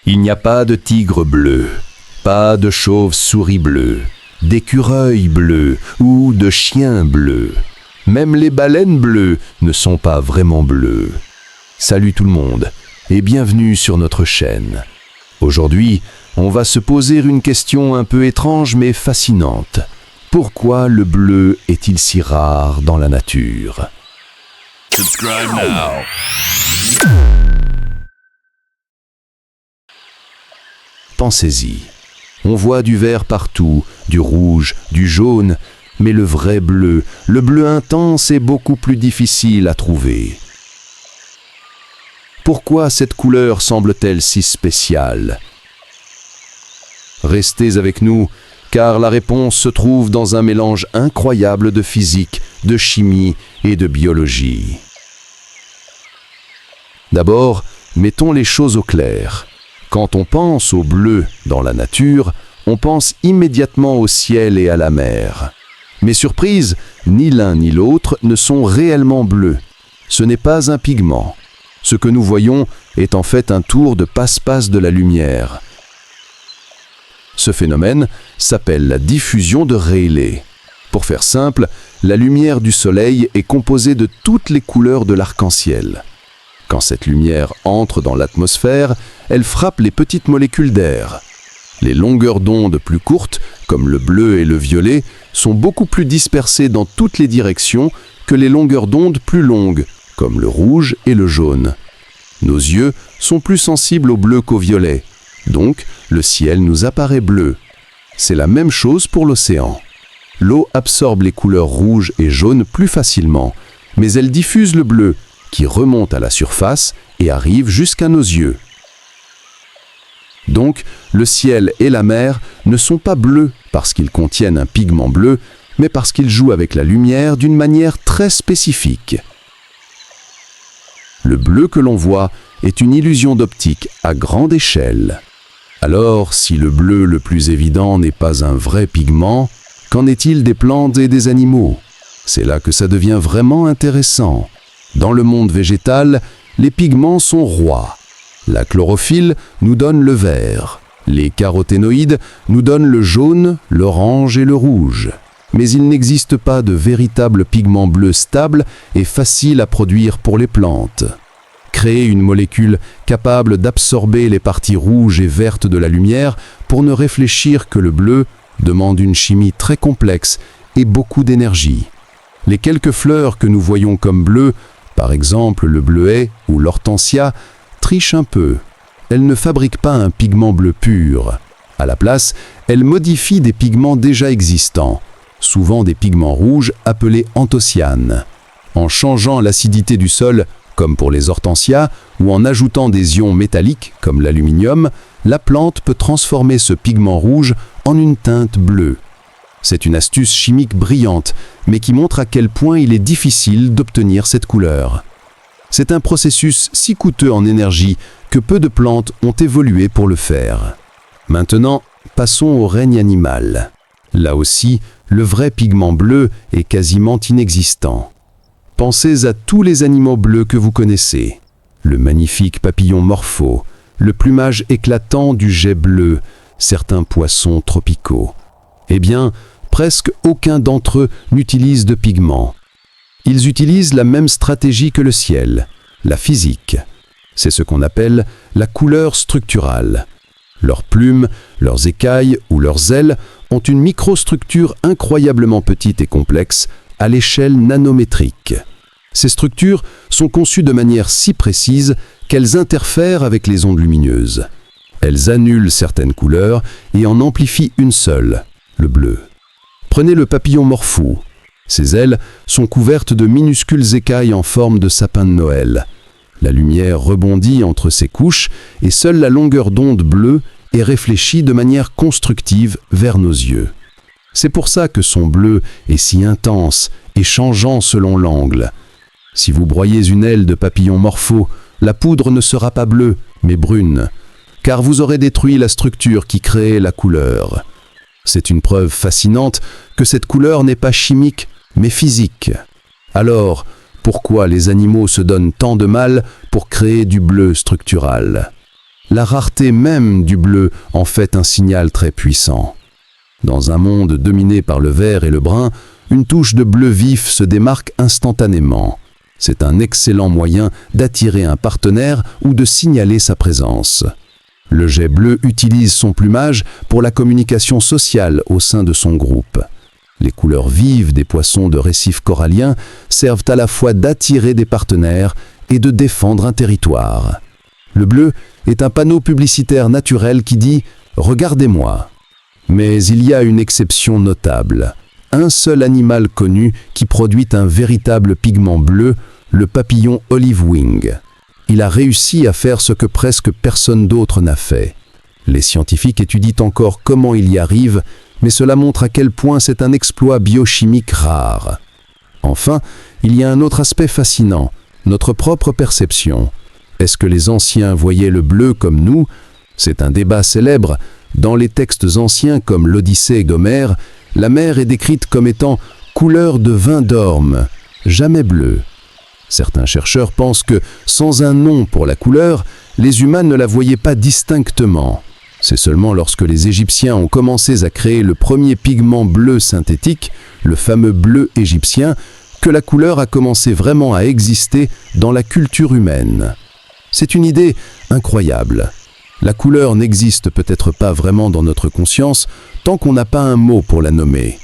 Il n'y a pas de tigre bleu, pas de chauve-souris bleu, d'écureuil bleu ou de chien bleu. Même les baleines bleues ne sont pas vraiment bleues. Salut tout le monde et bienvenue sur notre chaîne. Aujourd'hui, on va se poser une question un peu étrange mais fascinante. Pourquoi le bleu est-il si rare dans la nature? Subscribe now. Pensez-y. On voit du vert partout, du rouge, du jaune, mais le vrai bleu, le bleu intense, est beaucoup plus difficile à trouver. Pourquoi cette couleur semble-t-elle si spéciale? Restez avec nous, car la réponse se trouve dans un mélange incroyable de physique, de chimie et de biologie. D'abord, mettons les choses au clair. Quand on pense au bleu dans la nature, on pense immédiatement au ciel et à la mer. Mais surprise, ni l'un ni l'autre ne sont réellement bleus. Ce n'est pas un pigment. Ce que nous voyons est en fait un tour de passe-passe de la lumière. Ce phénomène s'appelle la diffusion de Rayleigh. Pour faire simple, la lumière du soleil est composée de toutes les couleurs de l'arc-en-ciel. Quand cette lumière entre dans l'atmosphère, elle frappe les petites molécules d'air. Les longueurs d'onde plus courtes, comme le bleu et le violet, sont beaucoup plus dispersées dans toutes les directions que les longueurs d'onde plus longues, comme le rouge et le jaune. Nos yeux sont plus sensibles au bleu qu'au violet, donc le ciel nous apparaît bleu. C'est la même chose pour l'océan. L'eau absorbe les couleurs rouge et jaune plus facilement, mais elle diffuse le bleu, qui remonte à la surface et arrive jusqu'à nos yeux. Donc, le ciel et la mer ne sont pas bleus parce qu'ils contiennent un pigment bleu, mais parce qu'ils jouent avec la lumière d'une manière très spécifique. Le bleu que l'on voit est une illusion d'optique à grande échelle. Alors, si le bleu le plus évident n'est pas un vrai pigment, qu'en est-il des plantes et des animaux? C'est là que ça devient vraiment intéressant. Dans le monde végétal, les pigments sont rois. La chlorophylle nous donne le vert. Les caroténoïdes nous donnent le jaune, l'orange et le rouge. Mais il n'existe pas de véritable pigment bleu stable et facile à produire pour les plantes. Créer une molécule capable d'absorber les parties rouges et vertes de la lumière pour ne réfléchir que le bleu demande une chimie très complexe et beaucoup d'énergie. Les quelques fleurs que nous voyons comme bleues, par exemple le bleuet ou l'hortensia, trichent un peu. Elles ne fabriquent pas un pigment bleu pur. À la place, elles modifient des pigments déjà existants, souvent des pigments rouges appelés anthocyanes. En changeant l'acidité du sol, comme pour les hortensias, ou en ajoutant des ions métalliques, comme l'aluminium, la plante peut transformer ce pigment rouge en une teinte bleue. C'est une astuce chimique brillante, mais qui montre à quel point il est difficile d'obtenir cette couleur. C'est un processus si coûteux en énergie que peu de plantes ont évolué pour le faire. Maintenant, passons au règne animal. Là aussi, le vrai pigment bleu est quasiment inexistant. Pensez à tous les animaux bleus que vous connaissez. Le magnifique papillon morpho, le plumage éclatant du jet bleu, certains poissons tropicaux. Eh bien, presque aucun d'entre eux n'utilise de pigments. Ils utilisent la même stratégie que le ciel, la physique. C'est ce qu'on appelle la couleur structurale. Leurs plumes, leurs écailles ou leurs ailes ont une microstructure incroyablement petite et complexe à l'échelle nanométrique. Ces structures sont conçues de manière si précise qu'elles interfèrent avec les ondes lumineuses. Elles annulent certaines couleurs et en amplifient une seule, le bleu. Prenez le papillon morpho. Ses ailes sont couvertes de minuscules écailles en forme de sapin de Noël. La lumière rebondit entre ces couches et seule la longueur d'onde bleue est réfléchie de manière constructive vers nos yeux. C'est pour ça que son bleu est si intense et changeant selon l'angle. Si vous broyez une aile de papillon morpho, la poudre ne sera pas bleue, mais brune, car vous aurez détruit la structure qui créait la couleur. C'est une preuve fascinante que cette couleur n'est pas chimique, mais physique. Alors, pourquoi les animaux se donnent tant de mal pour créer du bleu structural? La rareté même du bleu en fait un signal très puissant. Dans un monde dominé par le vert et le brun, une touche de bleu vif se démarque instantanément. C'est un excellent moyen d'attirer un partenaire ou de signaler sa présence. Le jet bleu utilise son plumage pour la communication sociale au sein de son groupe. Les couleurs vives des poissons de récifs coralliens servent à la fois d'attirer des partenaires et de défendre un territoire. Le bleu est un panneau publicitaire naturel qui dit « Regardez-moi ». Mais il y a une exception notable. Un seul animal connu qui produit un véritable pigment bleu, le papillon olive wing. Il a réussi à faire ce que presque personne d'autre n'a fait. Les scientifiques étudient encore comment il y arrive, mais cela montre à quel point c'est un exploit biochimique rare. Enfin, il y a un autre aspect fascinant, notre propre perception. Est-ce que les anciens voyaient le bleu comme nous? C'est un débat célèbre. Dans les textes anciens comme l'Odyssée d'Homère, la mer est décrite comme étant « couleur de vin d'orme », jamais bleue. Certains chercheurs pensent que, sans un nom pour la couleur, les humains ne la voyaient pas distinctement. C'est seulement lorsque les Égyptiens ont commencé à créer le premier pigment bleu synthétique, le fameux bleu égyptien, que la couleur a commencé vraiment à exister dans la culture humaine. C'est une idée incroyable. La couleur n'existe peut-être pas vraiment dans notre conscience tant qu'on n'a pas un mot pour la nommer.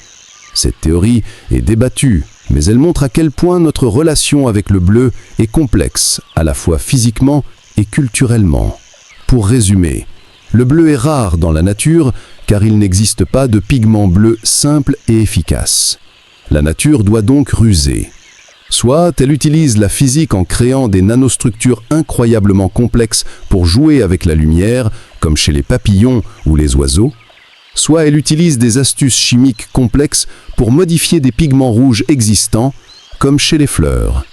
Cette théorie est débattue, mais elle montre à quel point notre relation avec le bleu est complexe, à la fois physiquement et culturellement. Pour résumer, le bleu est rare dans la nature car il n'existe pas de pigment bleu simple et efficace. La nature doit donc ruser. Soit elle utilise la physique en créant des nanostructures incroyablement complexes pour jouer avec la lumière, comme chez les papillons ou les oiseaux, soit elle utilise des astuces chimiques complexes pour modifier des pigments rouges existants, comme chez les fleurs.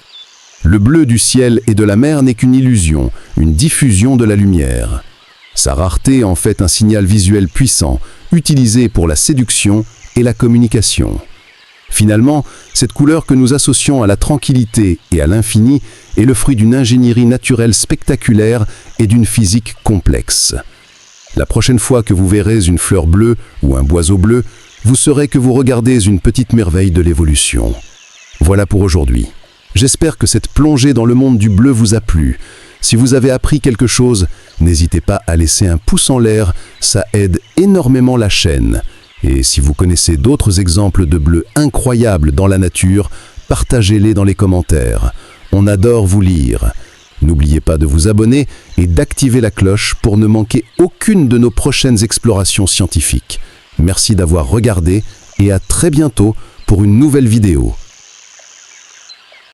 Le bleu du ciel et de la mer n'est qu'une illusion, une diffusion de la lumière. Sa rareté en fait un signal visuel puissant, utilisé pour la séduction et la communication. Finalement, cette couleur que nous associons à la tranquillité et à l'infini est le fruit d'une ingénierie naturelle spectaculaire et d'une physique complexe. La prochaine fois que vous verrez une fleur bleue ou un oiseau bleu, vous saurez que vous regardez une petite merveille de l'évolution. Voilà pour aujourd'hui. J'espère que cette plongée dans le monde du bleu vous a plu. Si vous avez appris quelque chose, n'hésitez pas à laisser un pouce en l'air, ça aide énormément la chaîne. Et si vous connaissez d'autres exemples de bleu incroyables dans la nature, partagez-les dans les commentaires. On adore vous lire. N'oubliez pas de vous abonner et d'activer la cloche pour ne manquer aucune de nos prochaines explorations scientifiques. Merci d'avoir regardé et à très bientôt pour une nouvelle vidéo.